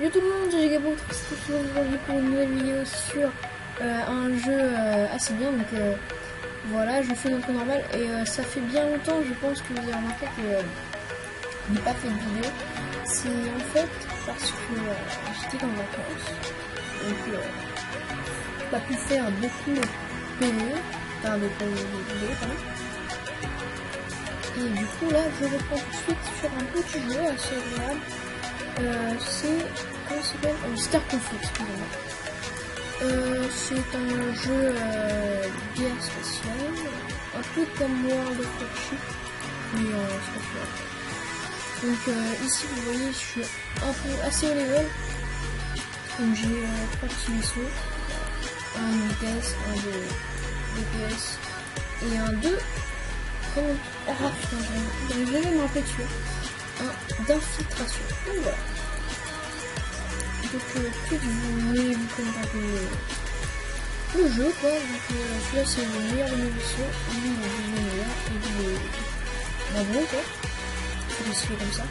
Yo tout le monde, j'ai Gabo, aujourd'hui pour une nouvelle vidéo sur un jeu assez bien. Donc voilà, je fais notre normal et ça fait bien longtemps, je pense que vous avez remarqué que je n'ai pas fait de vidéo. C'est en fait parce que j'étais en vacances, donc pas pu faire beaucoup de PV, enfin de vidéos quand même. Et du coup là je reprends tout de suite sur un petit jeu assez agréable. C'est, comment ça s'appelle, Star Conflict, excusez-moi. C'est un jeu guerre spatiale, un peu comme World of Warship, mais spatial. Donc ici vous voyez je suis un peu assez haut level, donc j'ai 3 petits vaisseaux, un vitesse, un de DPS et un 2. Comment... Ah putain, j'arrive jamais à me rappeler dessus. Un d'infiltration. Donc voilà. Donc plus vous connaissez un peu le jeu quoi. Donc celui-là c'est le meilleur de mes vaisseaux. Lui il est le meilleur. Et lui il est bon quoi. Faut le suivre comme ça.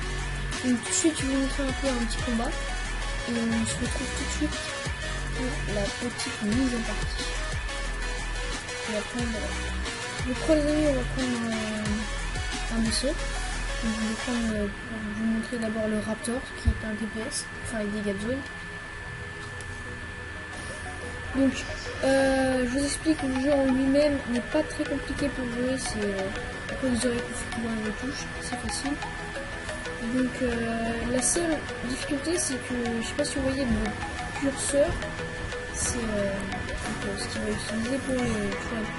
Donc tout de suite je vais vous montrer un peu un petit combat. Et on se retrouve tout de suite pour la petite mise en partie. On va prendre... Donc pour les amis on va prendre un vaisseau. Donc, je vais prendre pour vous montrer d'abord le Raptor qui est un DPS, enfin avec des dégâts de zone. Donc je vous explique que le jeu en lui-même n'est pas très compliqué pour jouer, c'est à cause des oreilles dans les touches, c'est facile. Donc la seule difficulté c'est que, je sais pas si vous voyez le curseur, c'est ce qu'il va utiliser pour les toiles.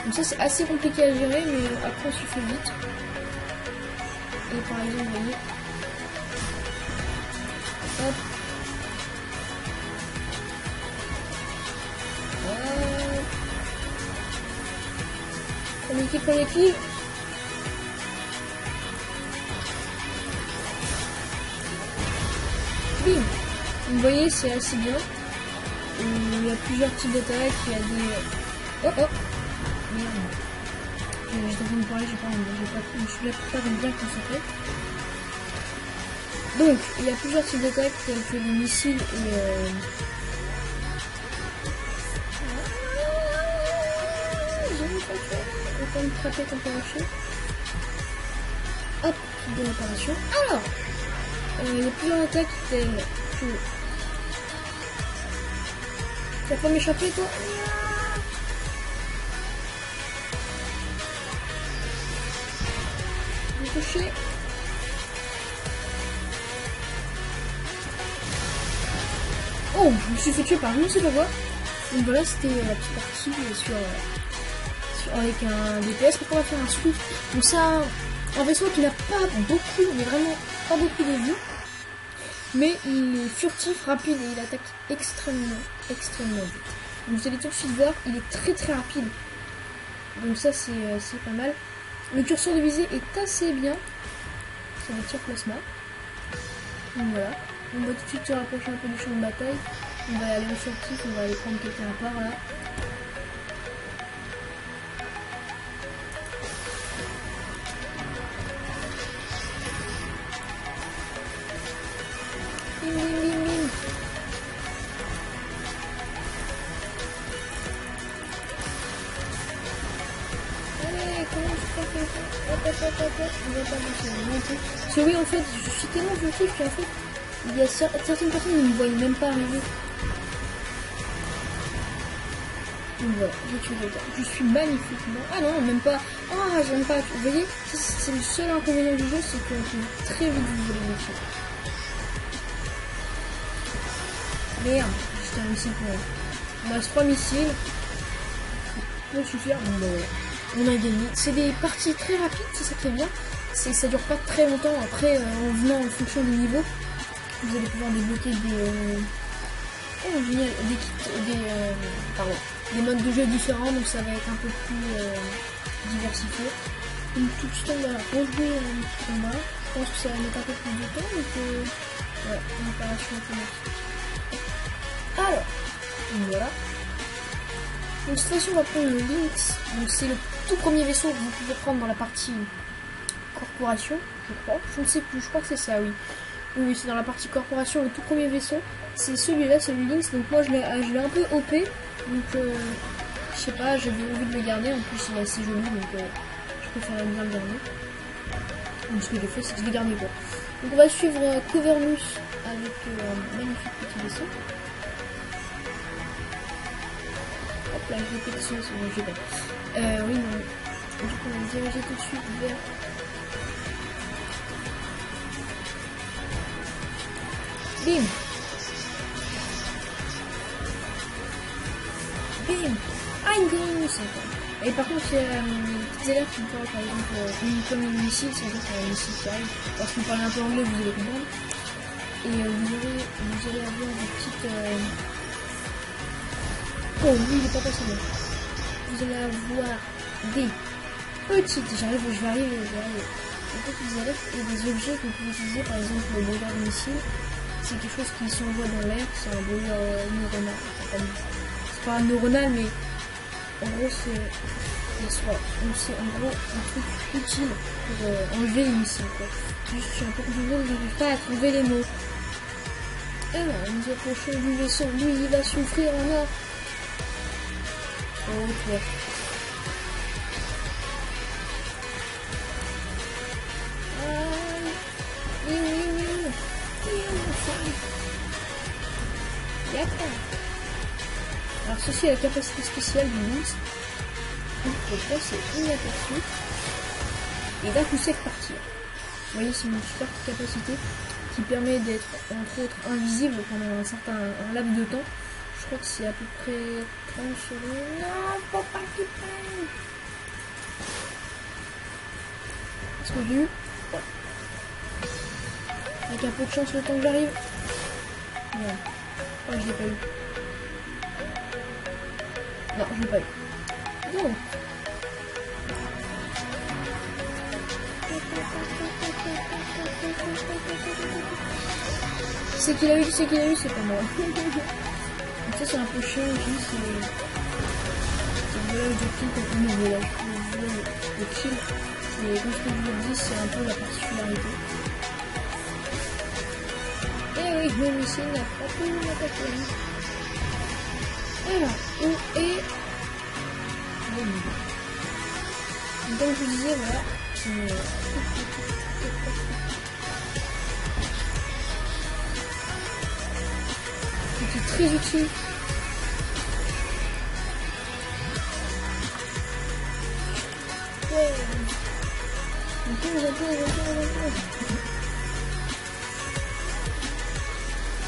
Donc ça c'est assez compliqué à gérer mais après on se fait vite. Et par exemple, vous voyez, hop, on équipe, bim. Vous voyez, c'est assez bien. Il y a plusieurs types d'attaques, il y a des... Oh oh, merde. J'étais en train de parler, je suis là pour pas bien concentré. Donc, il y a plusieurs types d'attaques, tels que les missiles et j'avais pas fait. On va me frapper quand on lâcher. Hop, de l'opération. Alors, il y a plusieurs attaques telles que... Tu vas pas m'échapper toi? Touché. Oh, je me suis fait tuer par je ne sais pas quoi. Donc voilà, c'était la petite partie sur avec un DPS. Pourquoi on va faire un sweep. Donc ça, un vaisseau qui n'a pas beaucoup, mais vraiment pas beaucoup de vie. Mais il est furtif, rapide et il attaque extrêmement vite. Donc vous allez tout de suite voir, il est très rapide. Donc ça c'est pas mal. Le curseur de visée est assez bien. C'est un tir plasma. Donc voilà. On va tout de suite se rapprocher un peu du champ de bataille. On va aller en furtif, on va aller prendre quelqu'un à part là. Bim bim bim bim. Comment je fais quelqu'un? Hop, on va pas monter. Parce que oui, en fait, je suis tellement furtif qu'en fait, il y a certaines personnes qui ne me voient même pas arriver. Donc voilà, j'ai tué quelqu'un. Je suis magnifique. Ah non, même pas. Ah, j'aime pas. Vous voyez, c'est le seul inconvénient du jeu, c'est qu'on peut très vite vous voler les tuer. Merde, j'étais un missile pour eux. Il me reste 3 missiles. Ça peut suffire. Bon, bah voilà. On a gagné. C'est des parties très rapides, c'est ça qui est bien. Ça dure pas très longtemps. Après, en venant en fonction du niveau, vous allez pouvoir débloquer des génial, des modes de jeu différents, donc ça va être un peu plus diversifié. Donc tout de suite on va rejouer un petit combat. Je pense que ça va mettre un peu plus de temps, donc ouais, une opération automatique. Alors, donc voilà. Donc cette fois-ci on va prendre le Lynx. Donc c'est le tout premier vaisseau que vous pouvez prendre dans la partie corporation, je crois. Je ne sais plus, je crois que c'est ça, oui. Oui, c'est dans la partie corporation, le tout premier vaisseau. C'est celui-là, c'est le Lynx. Donc moi je l'ai un peu OP. Donc je sais pas, j'avais envie de le garder. En plus il est assez joli, donc je préfère bien le garder. Donc ce que j'ai fait, c'est que je l'ai gardé quoi. Donc on va suivre Covernus avec un magnifique petit vaisseau. Hop là, je vais péter c'est bon, j'ai pas. Oui, non. Du coup, on va se diriger tout de suite vers... Bim! Bim! Ah, une Covernus! Et par contre, il y a des petites alertes qui me parlent, par exemple, comme une missile, c'est en fait un missile qui arrive. Parce que vous parlez un peu anglais, vous allez comprendre. Et vous allez avoir des petites... Oh, lui, il est pas passé bien. Vous allez avoir des petites... je vais arriver. Des petites alertes et des objets que vous pouvez utiliser, par exemple, le brûleur de missile. C'est quelque chose qui s'envoie dans l'air, c'est un brûleur neuronal. C'est pas neuronal, mais en gros, c'est en gros un truc utile pour enlever les missiles. Quoi. Juste, je suis un peu confusée, je n'arrive pas à trouver les mots. Alors, nous approchons du vaisseau. Lui, il va souffrir en or. Oh, toi. D'accord. Alors ceci est la capacité spéciale du Lynx. Donc c'est inaperçu. Et d'un coup sec partir. Vous voyez, c'est une super capacité qui permet d'être entre autres invisible pendant un laps de temps. Je crois que c'est à peu près 30 secondes. Non, faut pas qu'il prenne. Est-ce que j'ai eu? Ouais. Avec un peu de chance le temps que j'arrive. Non. Oh, je l'ai pas eu. Non, je l'ai pas eu. Non. C'est qu'il a eu, c'est pas moi. Donc ça c'est un peu chiant aussi, c'est le volage de kill quand on est volage. Le kill, c'est comme ce que je vous dis, c'est un peu la particularité. Eh oui, le missile n'a pas pu m'attaquer. Alors, où est le niveau? Comme je vous disais, voilà. C'est très utile. Ouais.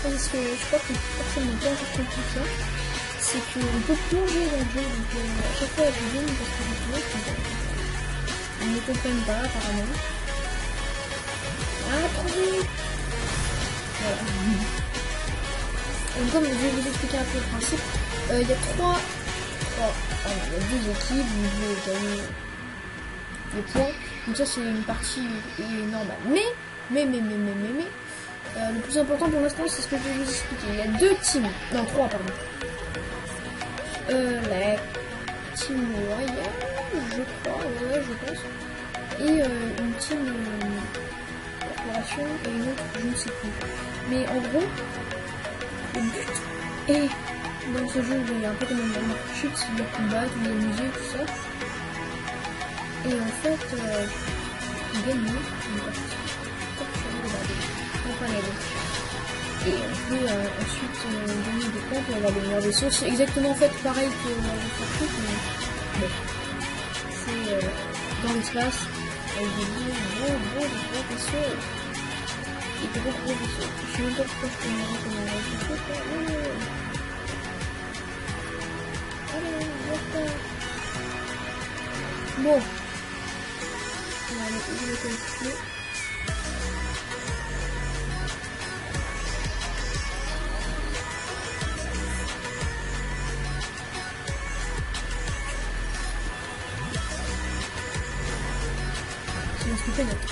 Parce que je crois que personne ne peut faire tout ça. C'est qu'on peut plonger dans le jeu. Donc à chaque fois, je viens parce que je trouve qu'ils ne comprennent pas apparemment. Ah, trop vite. Voilà. Donc, comme je vais vous expliquer un peu le principe, il y a il y a deux équipes, vous pouvez gagner des points. Donc ça c'est une partie normale. Mais le plus important pour l'instant c'est ce que je vais vous expliquer. Il y a deux teams, non 3 pardon. La team royale, je crois, ouais je pense. Et une team corporation et une autre, je ne sais plus. Mais en gros, le but est dans ce jeu, il y a un peu comme un chute, c'est de combattre, de musée, tout ça. Et en fait, gagner une partie. Et on peut ensuite gagner des points pour avoir des meilleurs vaisseaux. C'est exactement en fait pareil que le chute, mais bon. C'est dans l'espace, avec des gros vaisseaux. Et des gros vaisseaux. Je sais même pas pourquoi je peux me rendre comme un vaisseau. Bon, on va aller ouvrir le calcul. C'est ce que fait notre.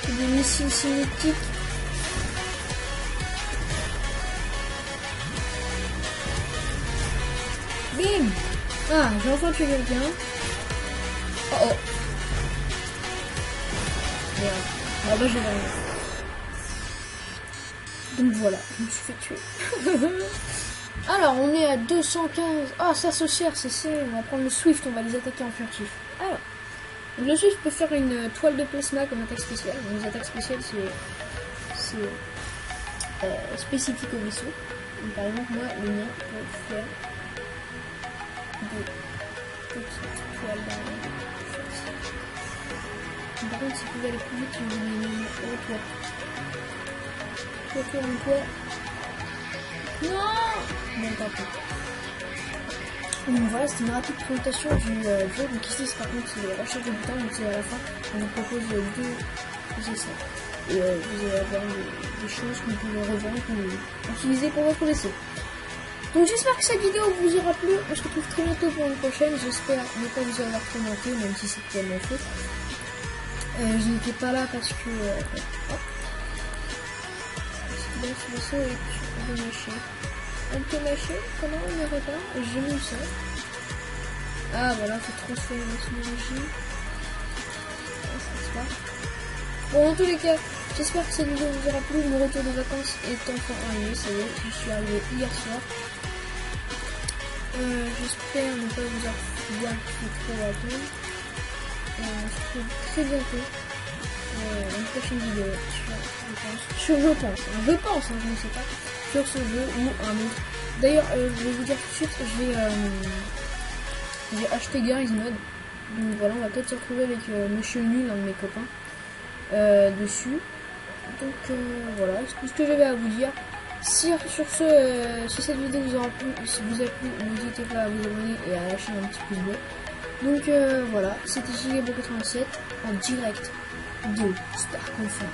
Des missiles cinétiques. Bim. Ah, j'ai enfin tué quelqu'un. Oh oh. Merde. Ah bah j'ai gagné. Donc voilà, je me suis fait tuer. Alors, on est à 215. Ah, ça se cherche, c'est on va prendre le Swift, on va les attaquer en furtif. Alors, donc le Swift peut faire une toile de plasma comme attaque spéciale. Donc, les attaques spéciales, c'est spécifique au vaisseau. Donc, par exemple, moi, le mien peut faire des petites toiles dans le par contre, si vous pouvez aller plus vite, je vais vous donner au toit. Non. Bon, tant pis. Donc voilà, c'était une rapide présentation du jeu. Donc ici, par contre, c'est la recherche de boutons. Donc c'est à la fin, on vous propose deux essais. Et vous allez avoir des choses que vous pouvez revendre ou utiliser pour votre vaisseau. Donc j'espère que cette vidéo vous aura plu. On se retrouve très bientôt pour une prochaine. J'espère ne pas vous avoir commenté, même si c'est tellement faux. Je n'étais pas là parce que... ce vaisseau est remâché. On peut mâcher? Comment on ne repart? J'ai mis ça. Ah voilà, faut transférer notre énergie. Bon, dans tous les cas, j'espère que cette vidéo vous aura plu. Mon retour de vacances est enfin arrivé. Ça y est, je suis arrivé hier soir. J'espère ne pas vous avoir fait trop attendre. On se retrouve très bientôt. Une prochaine vidéo je pense, je ne sais pas, sur ce jeu ou un autre. D'ailleurs, je vais vous dire tout de suite, j'ai acheté Garry's Mod. Donc voilà, on va peut-être se retrouver avec Monsieur Nul, un de mes copains, dessus. Donc voilà, c'est tout ce que j'avais à vous dire. Si cette vidéo vous aura plu, si vous a plu, n'hésitez pas à vous abonner et à lâcher un petit pouce bleu. Donc voilà, c'était JGabo87 en direct de Star Confirm.